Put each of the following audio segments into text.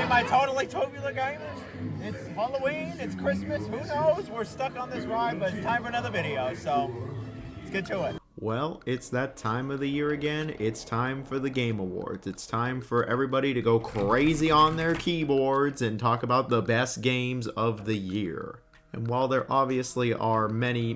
am I totally tubular gamers? It's Halloween, it's Christmas, who knows? We're stuck on this ride, but it's time for another video, so let's get to it. Well, it's that time of the year again. It's time for the Game Awards. It's time for everybody to go crazy on their keyboards and talk about the best games of the year. And while there obviously are many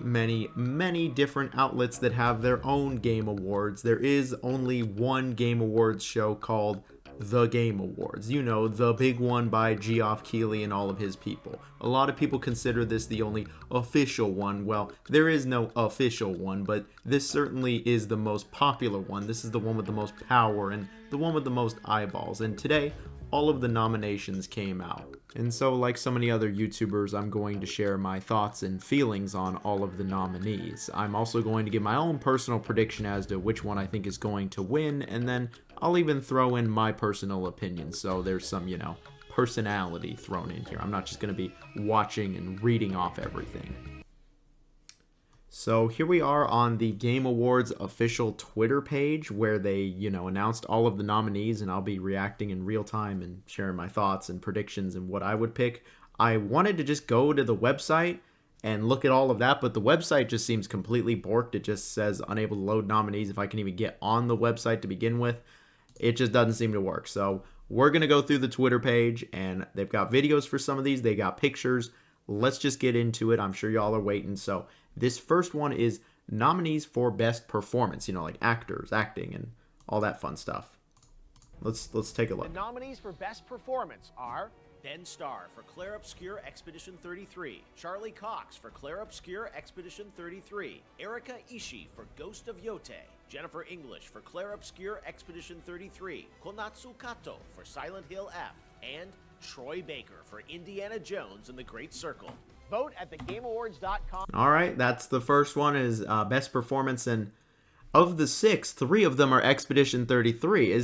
different outlets that have their own Game Awards, there is only one Game Awards show called The Game Awards. You know, the big one by Geoff Keighley and all of his people. A lot of people consider this the only official one. Well, there is no official one, but this certainly is the most popular one. This is the one with the most power and the one with the most eyeballs. And today, all of the nominations came out. And so, like so many other YouTubers, I'm going to share my thoughts and feelings on all of the nominees. I'm also going to give my own personal prediction as to which one I think is going to win, and then I'll even throw in my personal opinion, so there's some, you know, personality thrown in here. I'm not just going to be watching and reading off everything. So here we are on the Game Awards official Twitter page where they, you know, announced all of the nominees, and I'll be reacting in real time and sharing my thoughts and predictions and what I would pick. I wanted to just go to the website and look at all of that, but the website just seems completely borked. It just says unable to load nominees if I can even get on the website to begin with. It just doesn't seem to work. So we're going to go through the Twitter page, and they've got videos for some of these. They got pictures. Let's just get into it. I'm sure y'all are waiting. So this first one is nominees for best performance, you know, like actors, acting, and all that fun stuff. Let's take a look. The nominees for best performance are Ben Starr for Clair Obscur Expedition 33, Charlie Cox for Clair Obscur Expedition 33, Erika Ishii for Ghost of Yote, Jennifer English for Clair Obscur Expedition 33, Konatsu Kato for Silent Hill F, and Troy Baker for Indiana Jones and the Great Circle. Vote at thegameawards.com. All right, that's the first one is best performance, and of the 6, 3 of them are Expedition 33.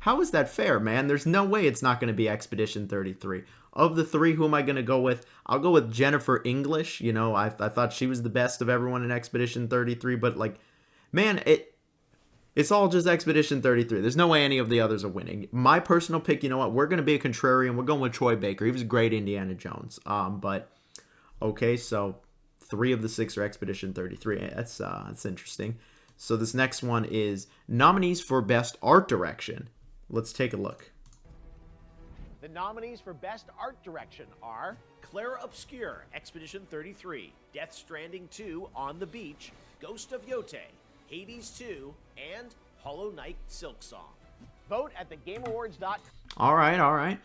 How is that fair, man? There's no way it's not going to be Expedition 33. Of the 3, who am I going to go with? I'll go with Jennifer English. You know, I thought she was the best of everyone in Expedition 33, but like, man, it's all just Expedition 33. There's no way any of the others are winning. My personal pick, you know what? We're going to be a contrarian. We're going with Troy Baker. He was a great Indiana Jones. But okay, so 3 of the 6 are Expedition 33. That's interesting. So this next one is nominees for best art direction. Let's take a look. The nominees for best art direction are Clair Obscur Expedition 33, Death Stranding 2 On the Beach, Ghost of Yote, Hades 2, and Hollow Knight Silksong. Vote at thegameawards.com. All right.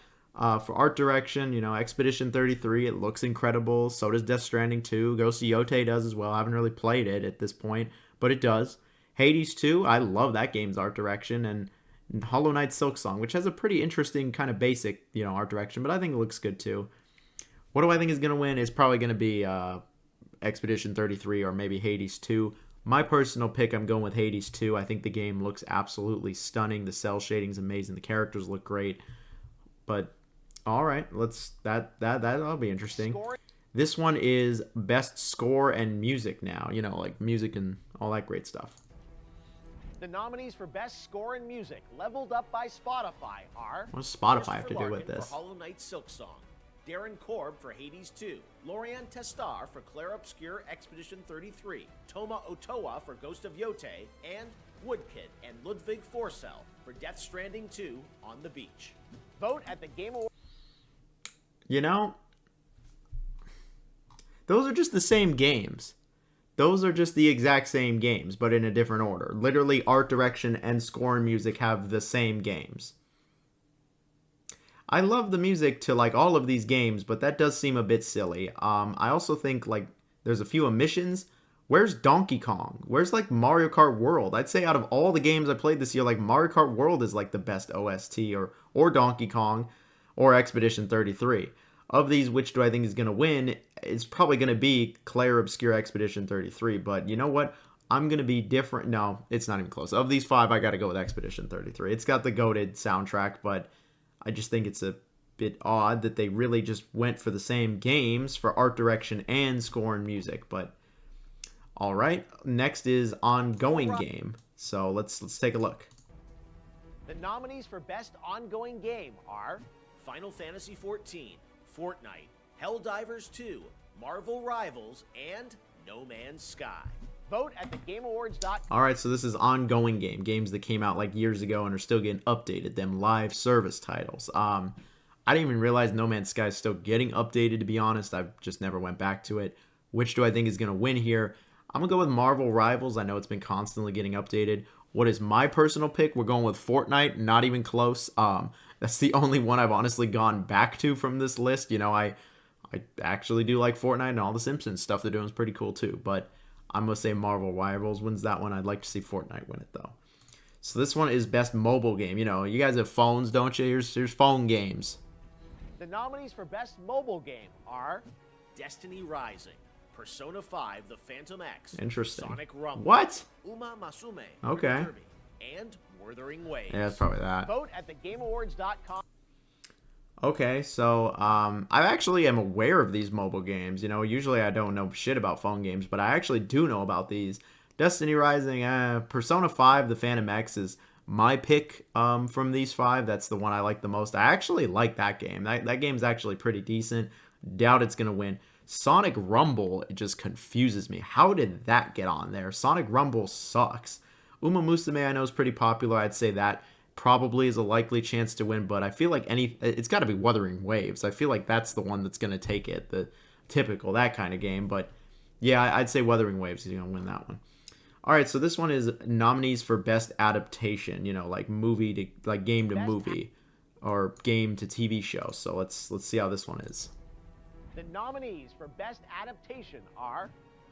For art direction, you know, Expedition 33, it looks incredible. So does Death Stranding 2. Ghost of Yote does as well. I haven't really played it at this point, but it does. Hades 2, I love that game's art direction. And Hollow Knight Silksong, which has a pretty interesting kind of basic, you know, art direction, but I think it looks good too. What do I think is going to win? Is probably going to be Expedition 33 or maybe Hades 2. My personal pick, I'm going with Hades 2. I think the game looks absolutely stunning. The cell shading's amazing. The characters look great. But all right, that'll be interesting. This one is best score and music now. You know, like music and all that great stuff. The nominees for best score and music, leveled up by Spotify, are what does Spotify have to do with this? For Hollow Knight Silksong, Darren Korb for Hades 2, Lorian Testar for Clair Obscur Expedition 33, Toma Otoa for Ghost of Yote, and Woodkid and Ludwig Forsell for Death Stranding 2 On the Beach. Vote at the Game Awards. You know, those are just the same games. Those are just the exact same games, but in a different order. Literally, art direction and score and music have the same games. I love the music to like all of these games, but that does seem a bit silly. I also think like there's a few omissions. Where's Donkey Kong? Where's like Mario Kart World? I'd say out of all the games I played this year, like Mario Kart World is like the best OST, or Donkey Kong or Expedition 33. Of these, which do I think is going to win? It's probably going to be Clair Obscur Expedition 33, but you know what? I'm going to be different. No, it's not even close. Of these 5, I got to go with Expedition 33. It's got the goated soundtrack, but I just think it's a bit odd that they really just went for the same games for art direction and score and music. But all right, next is ongoing game. So let's take a look. The nominees for best ongoing game are Final Fantasy XIV, Fortnite, Helldivers 2, Marvel Rivals, and No Man's Sky. Vote at thegameawards.com. Alright, so this is ongoing games that came out like years ago and are still getting updated, them live service titles. I didn't even realize No Man's Sky is still getting updated, to be honest. I just never went back to it. Which do I think is going to win here? I'm going to go with Marvel Rivals. I know it's been constantly getting updated. What is my personal pick? We're going with Fortnite. Not even close. That's the only one I've honestly gone back to from this list. You know, I actually do like Fortnite, and all the Simpsons stuff they're doing is pretty cool too. But I'm going to say Marvel Rivals wins that one. I'd like to see Fortnite win it, though. So this one is Best Mobile Game. You know, you guys have phones, don't you? Here's phone games. The nominees for Best Mobile Game are Destiny Rising, Persona 5 The Phantom X, Interesting. Sonic Rumble, What? Uma Masume, Okay. Kirby, and Wuthering Waves. Yeah, that's probably that. Vote at thegameawards.com. Okay, so I actually am aware of these mobile games. You know, usually I don't know shit about phone games, but I actually do know about these. Destiny Rising, Persona 5, The Phantom X is my pick from these 5. That's the one I like the most. I actually like that game. That game's actually pretty decent. Doubt it's going to win. Sonic Rumble, it just confuses me. How did that get on there? Sonic Rumble sucks. Uma Musume I know is pretty popular. I'd say that probably is a likely chance to win, but I feel like it's got to be Wuthering Waves. I feel like that's the one that's going to take it, the typical, that kind of game. But yeah, I'd say Wuthering Waves is going to win that one. All right, so this one is nominees for Best Adaptation, you know, like movie to, like game to movie or game to TV show. So let's see how this one is. The nominees for Best Adaptation are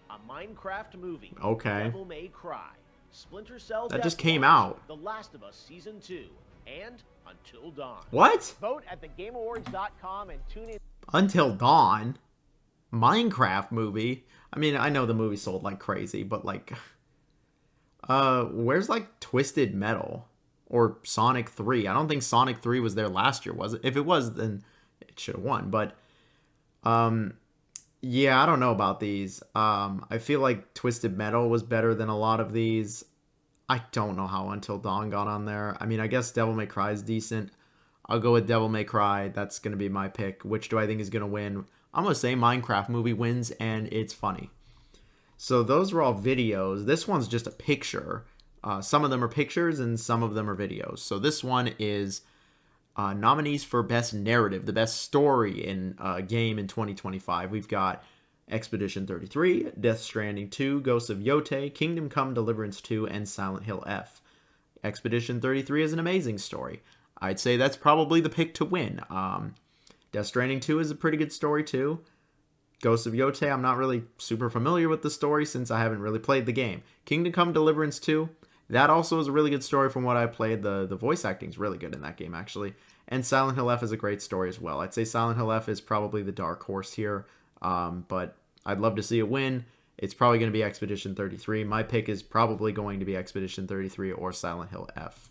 a Minecraft movie, Okay. Devil May Cry, Splinter Cell That Death just came Watch, out. The Last of Us Season 2, and Until Dawn. What? Vote at thegameawards.com and tune in. Until Dawn? Minecraft movie? I mean, I know the movie sold like crazy, but like, where's like Twisted Metal or Sonic 3? I don't think Sonic 3 was there last year, was it? If it was, then it should have won. But yeah, I don't know about these. I feel like Twisted Metal was better than a lot of these. I don't know how Until Dawn got on there. I mean, I guess Devil May Cry is decent. I'll go with Devil May Cry. That's going to be my pick. Which do I think is going to win? I'm going to say Minecraft movie wins, and it's funny. So those were all videos. This one's just a picture. Some of them are pictures, and some of them are videos. So this one is nominees for Best Narrative, the best story in a game in 2025. We've got Expedition 33, Death Stranding 2, Ghosts of Yotei, Kingdom Come Deliverance 2, and Silent Hill F. Expedition 33 is an amazing story. I'd say that's probably the pick to win. Death Stranding 2 is a pretty good story too. Ghosts of Yotei, I'm not really super familiar with the story since I haven't really played the game. Kingdom Come Deliverance 2, that also is a really good story from what I played. The voice acting is really good in that game, actually. And Silent Hill F is a great story as well. I'd say Silent Hill F is probably the dark horse here, but I'd love to see it win. It's probably going to be Expedition 33. My pick is probably going to be Expedition 33 or Silent Hill F.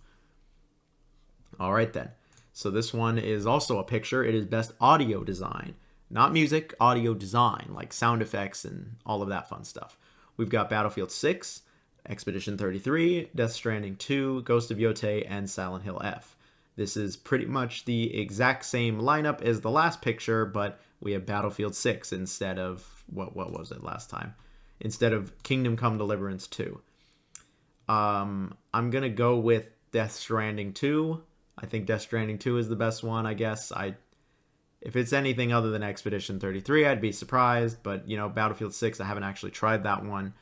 All right, then. So this one is also a picture. It is Best Audio Design. Not music, audio design, like sound effects and all of that fun stuff. We've got Battlefield 6, Expedition 33, Death Stranding 2, Ghost of Yotei, and Silent Hill F. This is pretty much the exact same lineup as the last picture, but we have Battlefield 6 instead of, what was it last time? Instead of Kingdom Come Deliverance 2. I'm going to go with Death Stranding 2. I think Death Stranding 2 is the best one, I guess. If it's anything other than Expedition 33, I'd be surprised. But, you know, Battlefield 6, I haven't actually tried that one.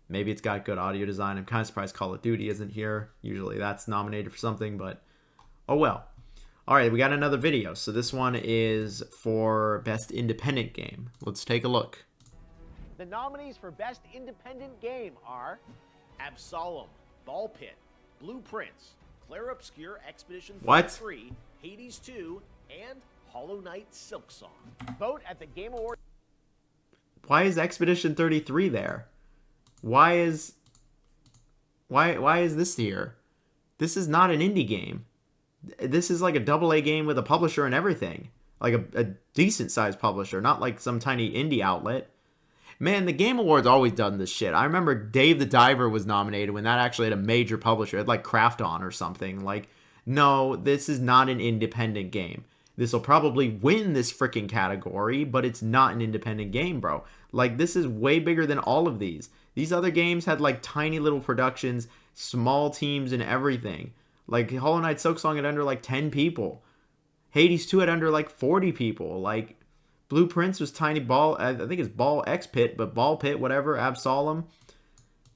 Maybe it's got good audio design. I'm kind of surprised Call of Duty isn't here. Usually that's nominated for something, but oh well. All right, we got another video. So this one is for Best Independent Game. Let's take a look. The nominees for Best Independent Game are Absolem, Ball Pit, Blueprints, Clair Obscur Expedition 33, Hades 2, and Hollow Knight Silksong. Vote at the Game Awards. Why is Expedition 33 there? Why is this here? This is not an indie game. This is like a AA game with a publisher and everything. Like a decent sized publisher, not like some tiny indie outlet. Man, the Game Awards always done this shit. I remember Dave the Diver was nominated when that actually had a major publisher. It had like Craft On or something. Like, no, this is not an independent game. This will probably win this freaking category, but it's not an independent game, bro. Like, this is way bigger than all of these. These other games had, like, tiny little productions, small teams, and everything. Like, Hollow Knight Silksong had under, like, 10 people. Hades 2 had under, like, 40 people. Like, Blue Prince was tiny ball. I think it's Ball X Pit, but Ball Pit, whatever. Absolem.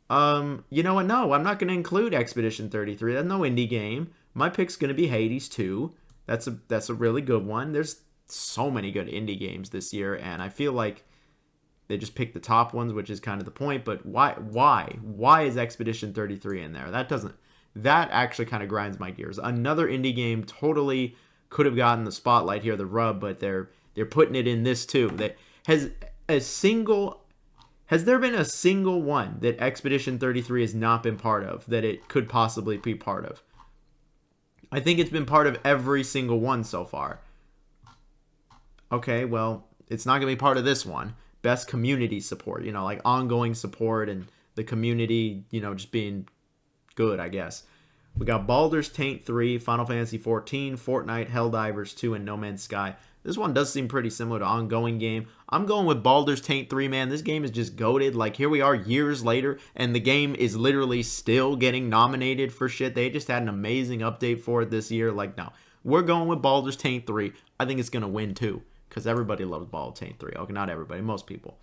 You know what? No, I'm not going to include Expedition 33. That's no indie game. My pick's going to be Hades 2. That's a really good one. There's so many good indie games this year, and I feel like they just picked the top ones, which is kind of the point. But why is Expedition 33 in there? That actually kind of grinds my gears. Another indie game totally could have gotten the spotlight here, the rub, but they're putting it in this too. Has there been a single one that Expedition 33 has not been part of that it could possibly be part of? I think it's been part of every single one so far. Okay, well, it's not going to be part of this one. Best community support, like ongoing support and the community, just being good, I guess. We got Baldur's Taint 3, Final Fantasy 14, Fortnite, Helldivers 2, and No Man's Sky. This one does seem pretty similar to ongoing game. I'm going with Baldur's Taint 3, man. This game is just goated. Like, here we are years later, and the game is literally still getting nominated for shit. They just had an amazing update for it this year. Like, no. We're going with Baldur's Taint 3. I think it's going to win, too, because everybody loves Baldur's Taint 3. Okay, not everybody. Most people.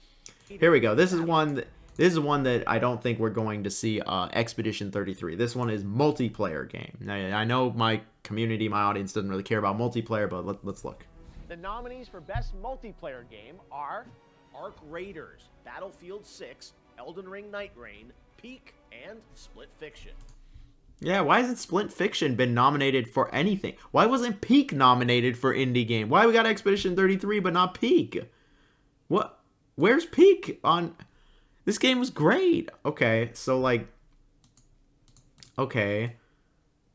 Here we go. This is one that I don't think we're going to see Expedition 33. This one is multiplayer game. Now, I know my community, my audience doesn't really care about multiplayer, but let's look. The nominees for Best Multiplayer Game are Arc Raiders, Battlefield 6, Elden Ring Night Rain, Peak, and Split Fiction. Yeah, why hasn't Split Fiction been nominated for anything? Why wasn't Peak nominated for Indie Game? Why we got Expedition 33 but not Peak? What? Where's Peak on... This game was great. Okay, so like... Okay.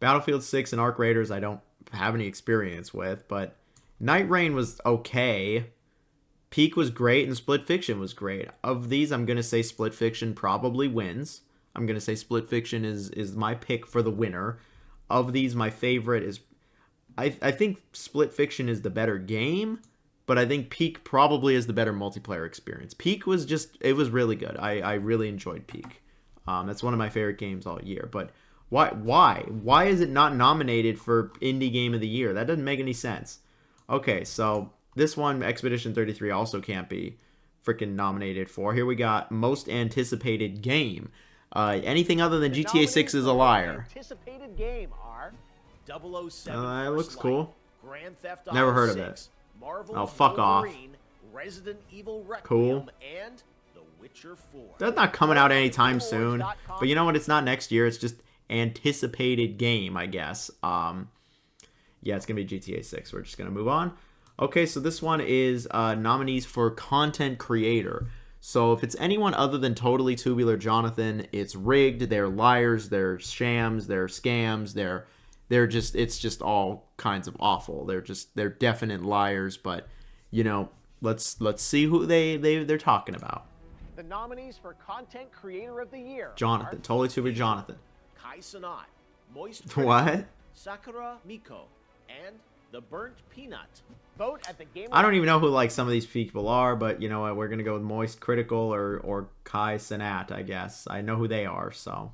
Battlefield 6 and Arc Raiders I don't have any experience with, but... Night Rain was okay. Peak was great, and Split Fiction was great. Of these, I'm going to say Split Fiction probably wins. I'm going to say Split Fiction is my pick for the winner. Of these, my favorite is... I think Split Fiction is the better game, but I think Peak probably is the better multiplayer experience. Peak was just... It was really good. I really enjoyed Peak. That's one of my favorite games all year. But why? Why is it not nominated for Indie Game of the Year? That doesn't make any sense. Okay, so this one, Expedition 33, also can't be freaking nominated for. Here we got Most Anticipated Game. Anything other than GTA 6 is a liar. Anticipated game are 007 it looks cool. Grand Theft Auto Never heard of 6, it. Marvel's Oh, fuck off. Wolverine, Resident Evil Requiem, Cool. and The Witcher 4. That's not coming out anytime soon. But you know what? It's not next year. It's just anticipated game, I guess. Yeah, it's going to be GTA 6. We're just going to move on. Okay, so this one is nominees for Content Creator. So if it's anyone other than Totally Tubular Jonathan, it's rigged, they're liars, they're shams, they're scams, it's just all kinds of awful. They're definite liars, but, let's see who they're talking about. The nominees for Content Creator of the Year Jonathan, are Totally Tubular Jonathan. Kai Sanat, Moist What? Sakura Miko, and The Burnt Peanut. Vote at the Game I don't even know who like some of these people are, but you know what? We're gonna go with Moist Critical or Kai Sanat, I guess. I know who they are, so.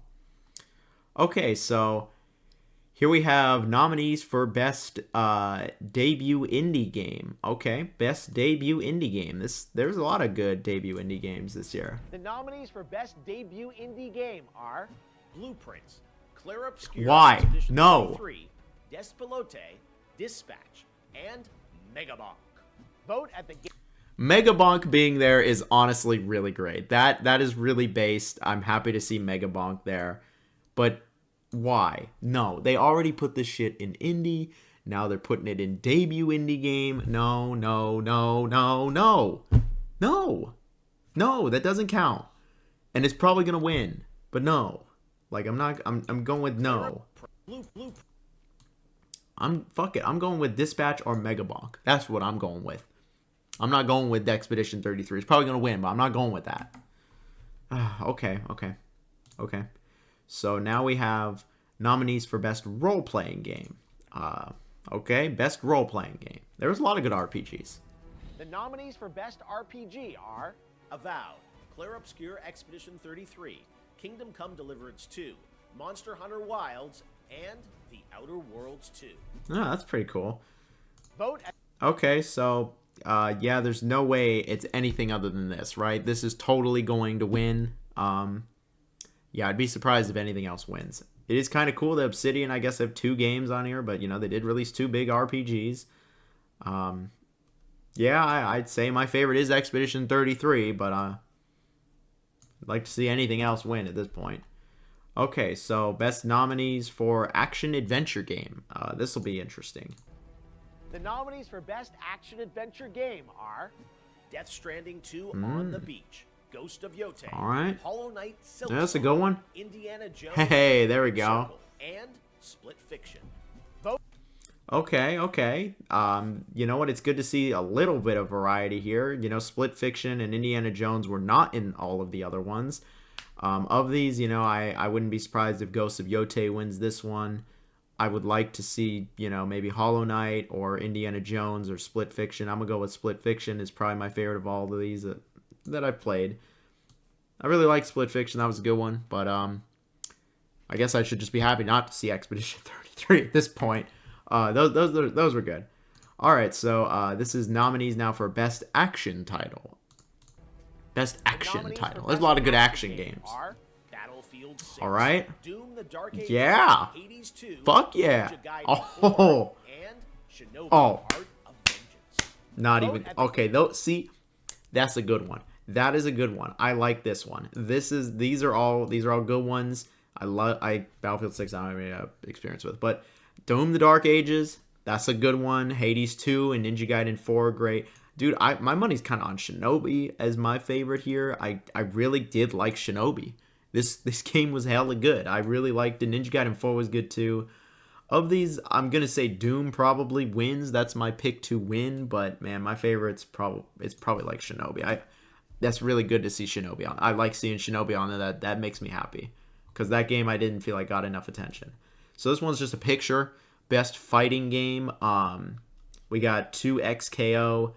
Okay, so here we have nominees for Best Debut Indie Game. Okay, Best Debut Indie Game. There's a lot of good debut indie games this year. The nominees for Best Debut Indie Game are Blueprints, Clair Obscur, Why? Expedition No. 33, Despelote, Dispatch, and Megabonk. Vote at the game. Megabonk being there is honestly really great. That is really based. I'm happy to see Megabonk there. But why? No, they already put this shit in indie. Now they're putting it in debut indie game. No, that doesn't count. And it's probably going to win. But no. Like, I'm going with no. Fuck it. I'm going with Dispatch or Megabonk. That's what I'm going with. I'm not going with Expedition 33. It's probably going to win, but I'm not going with that. Okay. So now we have nominees for Best Role-Playing Game. Okay, best role-playing game. There was a lot of good RPGs. The nominees for Best RPG are Avowed, Clair Obscur Expedition 33, Kingdom Come Deliverance 2, Monster Hunter Wilds, and The Outer Worlds 2. Oh, that's pretty cool. Vote. Okay, so, yeah, there's no way it's anything other than this, right? This is totally going to win. Yeah, I'd be surprised if anything else wins. It is kind of cool that Obsidian, I guess, have 2 games on here, but, you know, they did release 2 big RPGs. Yeah, I'd say my favorite is Expedition 33, but I'd like to see anything else win at this point. Okay, so best nominees for action-adventure game. This will be interesting. The nominees for Best Action-Adventure Game are Death Stranding 2 On the Beach, Ghost of Yotei, All right. Hollow Knight, Silksong, That's a good one. Indiana Jones, Hey, there we go. Circle, and Split Fiction. Vote. Okay. You know what? It's good to see a little bit of variety here. You know, Split Fiction and Indiana Jones were not in all of the other ones. Of these, you know, I wouldn't be surprised if Ghost of Yotei wins this one. I would like to see, you know, maybe Hollow Knight or Indiana Jones or Split Fiction. I'm going to go with Split Fiction. It's probably my favorite of all of these that I've played. I really like Split Fiction. That was a good one. But I guess I should just be happy not to see Expedition 33 at this point. Those were good. All right, so this is nominees now for Best Action Title. Best Action Title. There's a lot of good action games. Battlefield 6, All right. Doom the Dark Ages, Yeah. Hades 2, Fuck yeah. Ninja Gaiden Oh. 4, and Shinobi Oh. Art of Vengeance. Not Vote even at the- okay. Though, see, that's a good one. That is a good one. I like this one. These are all good ones. I Battlefield 6 I don't have any experience with, but Doom the Dark Ages, that's a good one. Hades 2 and Ninja Gaiden 4 are great. Dude, my money's kind of on Shinobi as my favorite here. I really did like Shinobi. This game was hella good. I really liked it. Ninja Gaiden 4 was good too. Of these, I'm going to say Doom probably wins. That's my pick to win, but man, my favorite's probably like Shinobi. That's really good to see Shinobi on. I like seeing Shinobi on there. That makes me happy. Because that game I didn't feel like got enough attention. So this one's just a picture. Best fighting game. We got 2XKO.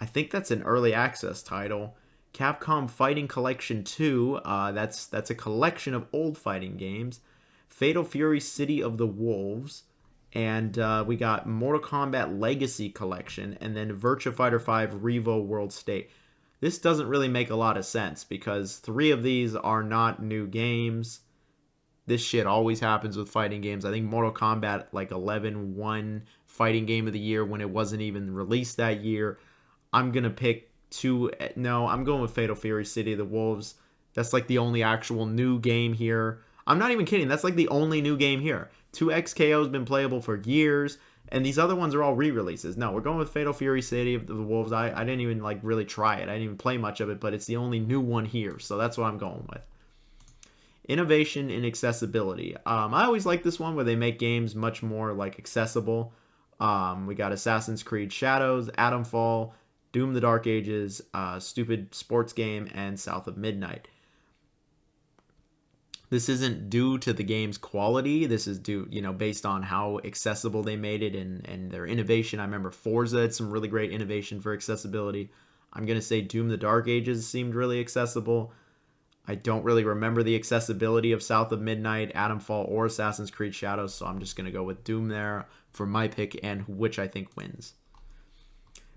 I think that's an early access title. Capcom Fighting Collection 2. That's a collection of old fighting games. Fatal Fury City of the Wolves. And we got Mortal Kombat Legacy Collection. And then Virtua Fighter 5 Revo World State. This doesn't really make a lot of sense because 3 of these are not new games. This shit always happens with fighting games. I think Mortal Kombat like 11 won fighting game of the year when it wasn't even released that year. I'm going to pick 2. No, I'm going with Fatal Fury City of the Wolves. That's like the only actual new game here. I'm not even kidding. That's like the only new game here. 2XKO has been playable for years. And these other ones are all re-releases. No, we're going with Fatal Fury City of the Wolves. I didn't even like really try it. I didn't even play much of it, but it's the only new one here. So that's what I'm going with. Innovation in accessibility. I always like this one where they make games much more like accessible. We got Assassin's Creed Shadows, Atomfall, Doom the Dark Ages, Stupid Sports Game, and South of Midnight. This isn't due to the game's quality. This is due, based on how accessible they made it and their innovation. I remember Forza had some really great innovation for accessibility. I'm going to say Doom the Dark Ages seemed really accessible. I don't really remember the accessibility of South of Midnight, Atomfall, or Assassin's Creed Shadows, so I'm just going to go with Doom there for my pick and which I think wins.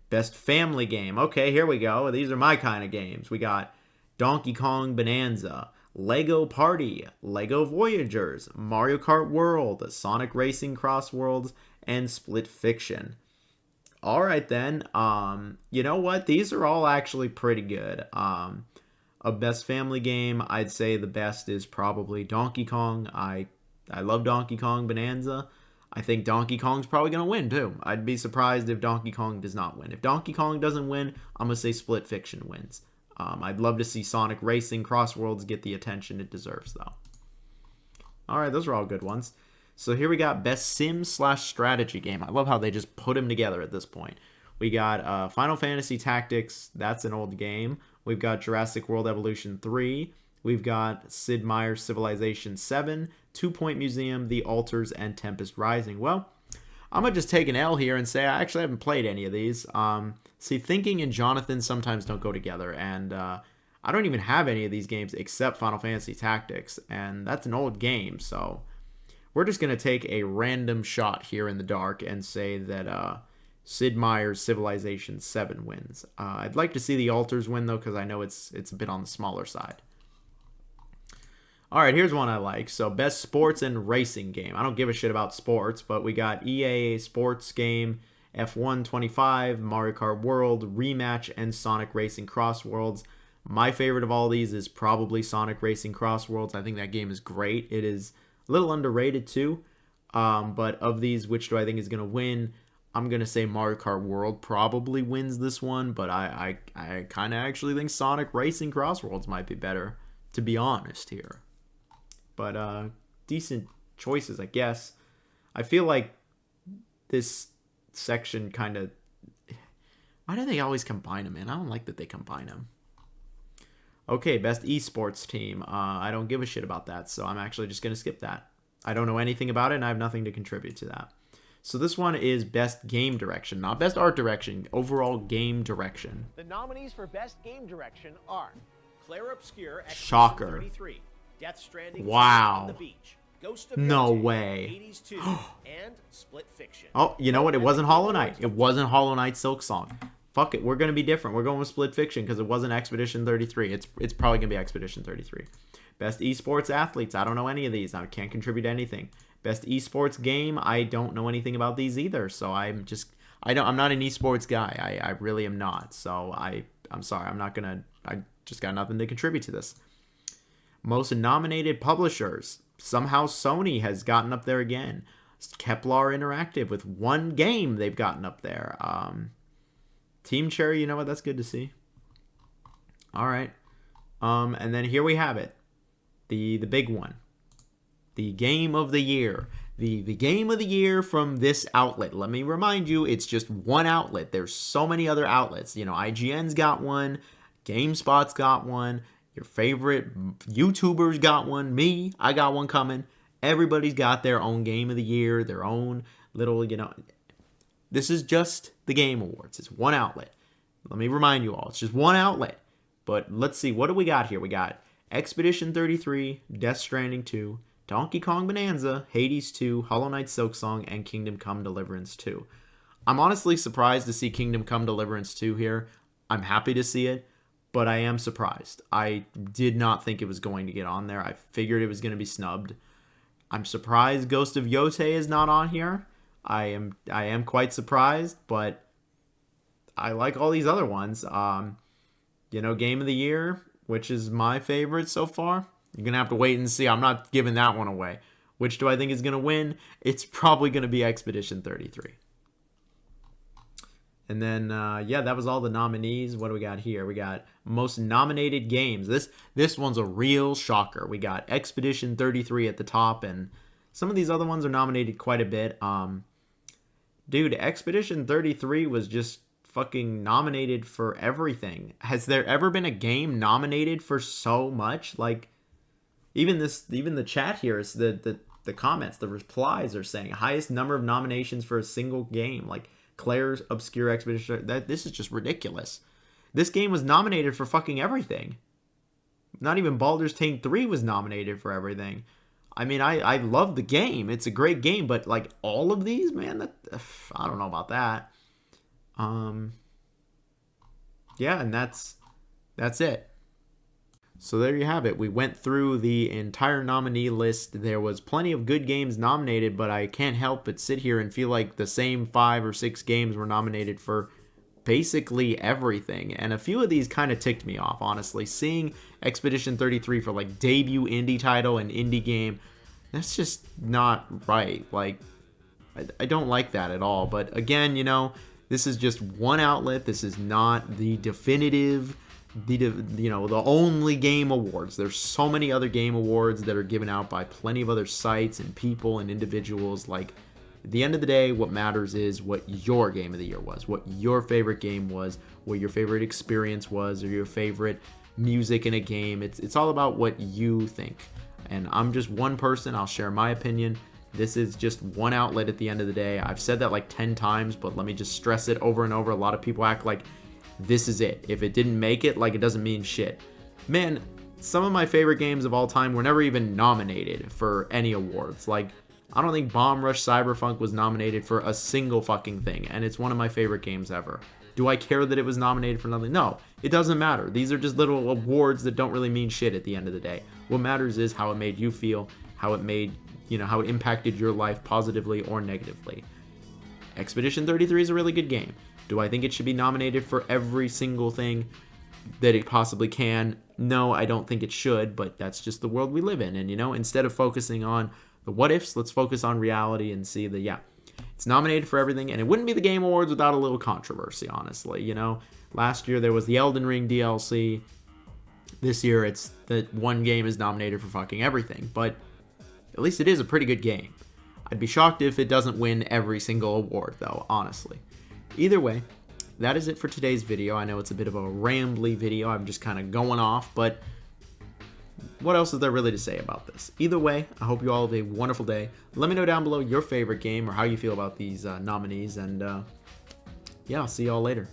Best family game. Okay, here we go. These are my kind of games. We got Donkey Kong Bonanza, Lego Party, Lego Voyagers, Mario Kart World, Sonic Racing Cross Worlds, and Split Fiction. All right, then. You know what? These are all actually pretty good. A best family game, I'd say the best is probably Donkey Kong. I love Donkey Kong Bonanza. I think Donkey Kong's probably going to win, too. I'd be surprised if Donkey Kong does not win. If Donkey Kong doesn't win, I'm going to say Split Fiction wins. I'd love to see Sonic Racing Cross Worlds get the attention it deserves, though. All right, those are all good ones. So here we got Best Sim/Strategy Game. I love how they just put them together at this point. We got Final Fantasy Tactics. That's an old game. We've got Jurassic World Evolution 3. We've got Sid Meier's Civilization 7, 2 Point Museum, The Alters, and Tempest Rising. Well, I'm going to just take an L here and say I actually haven't played any of these. See, Thinking and Jonathan sometimes don't go together, and I don't even have any of these games except Final Fantasy Tactics, and that's an old game, so we're just going to take a random shot here in the dark and say that Sid Meier's Civilization 7 wins. I'd like to see the Alters win, though, because I know it's a bit on the smaller side. All right, here's one I like. So, best sports and racing game. I don't give a shit about sports, but we got EA Sports Game, F1 25, Mario Kart World, Rematch, and Sonic Racing Cross Worlds. My favorite of all these is probably Sonic Racing Cross Worlds. I think that game is great. It is a little underrated, too. But of these, which do I think is going to win? I'm going to say Mario Kart World probably wins this one, but I kind of actually think Sonic Racing Cross Worlds might be better, to be honest here. But decent choices, I guess. I feel like this section kind of... Why do they always combine them, man? I don't like that they combine them. Okay, best esports team. I don't give a shit about that, so I'm actually just going to skip that. I don't know anything about it, and I have nothing to contribute to that. So this one is best game direction, not best art direction, overall game direction. The nominees for best game direction are Clair Obscur Shocker. 33, Death Stranding Wow. on the Beach, Ghost of No Yotei, way. Hades 2, and Split Fiction. Oh, you know what? It wasn't Hollow Knight. It wasn't Hollow Knight Silksong. Fuck it. We're going to be different. We're going with Split Fiction because it wasn't Expedition 33. It's probably going to be Expedition 33. Best esports athletes. I don't know any of these. I can't contribute anything. Best esports game. I don't know anything about these either. So I'm not an esports guy. I really am not. So I'm sorry. I just got nothing to contribute to this. Most nominated publishers. Somehow Sony has gotten up there again. Kepler Interactive with one game they've gotten up there. Team Cherry, you know what? That's good to see. All right. And then here we have it. The big one. The game of the year. The game of the year from this outlet. Let me remind you, it's just one outlet. There's so many other outlets. You know, IGN's got one. GameSpot's got one. Your favorite YouTubers got one. Me, I got one coming. Everybody's got their own game of the year, their own little, This is just the Game Awards. It's one outlet. Let me remind you all, it's just one outlet. But let's see, what do we got here? We got Expedition 33, Death Stranding 2, Donkey Kong Bonanza, Hades 2, Hollow Knight Silksong, and Kingdom Come Deliverance 2. I'm honestly surprised to see Kingdom Come Deliverance 2 here. I'm happy to see it, but I am surprised. I did not think it was going to get on there. I figured it was going to be snubbed. I'm surprised Ghost of Yotei is not on here. I am quite surprised, but I like all these other ones. Game of the Year, which is my favorite so far. You're going to have to wait and see. I'm not giving that one away. Which do I think is going to win? It's probably going to be Expedition 33. And then, that was all the nominees. What do we got here? We got most nominated games. This one's a real shocker. We got Expedition 33 at the top, and some of these other ones are nominated quite a bit. Dude, Expedition 33 was just fucking nominated for everything. Has there ever been a game nominated for so much? Like, even the chat here is the comments, the replies are saying highest number of nominations for a single game. Like, Claire's Obscure Expedition. This is just ridiculous. This game was nominated for fucking everything. Not even Baldur's Gate 3 was nominated for everything. I mean, I love the game. It's a great game, but like all of these, man, I don't know about that. Yeah, and that's it. So there you have it. We went through the entire nominee list. There was plenty of good games nominated, but I can't help but sit here and feel like the same 5 or 6 games were nominated for basically everything. And a few of these kind of ticked me off, honestly. Seeing Expedition 33 for like debut indie title and indie game, that's just not right. Like, I don't like that at all. But again, this is just one outlet. This is not the definitive, the only Game Awards. There's so many other Game Awards that are given out by plenty of other sites and people and individuals. Like, at the end of the day, what matters is what your Game of the Year was, what your favorite game was, what your favorite experience was, or your favorite music in a game. It's all about what you think. And I'm just one person. I'll share my opinion. This is just one outlet at the end of the day. I've said that like 10 times, but let me just stress it over and over. A lot of people act like this is it. If it didn't make it, like it doesn't mean shit. Man, some of my favorite games of all time were never even nominated for any awards. Like, I don't think Bomb Rush Cyberpunk was nominated for a single fucking thing, and it's one of my favorite games ever. Do I care that it was nominated for nothing? No, it doesn't matter. These are just little awards that don't really mean shit at the end of the day. What matters is how it made you feel, how it made, how it impacted your life positively or negatively. Expedition 33 is a really good game. Do I think it should be nominated for every single thing that it possibly can? No, I don't think it should, but that's just the world we live in. And, instead of focusing on the what ifs, let's focus on reality and see that, it's nominated for everything. And it wouldn't be the Game Awards without a little controversy, honestly. Last year there was the Elden Ring DLC. This year it's that one game is nominated for fucking everything. But at least it is a pretty good game. I'd be shocked if it doesn't win every single award, though, honestly. Either way, that is it for today's video. I know it's a bit of a rambly video. I'm just kind of going off, but what else is there really to say about this? Either way, I hope you all have a wonderful day. Let me know down below your favorite game or how you feel about these nominees, and yeah, I'll see you all later.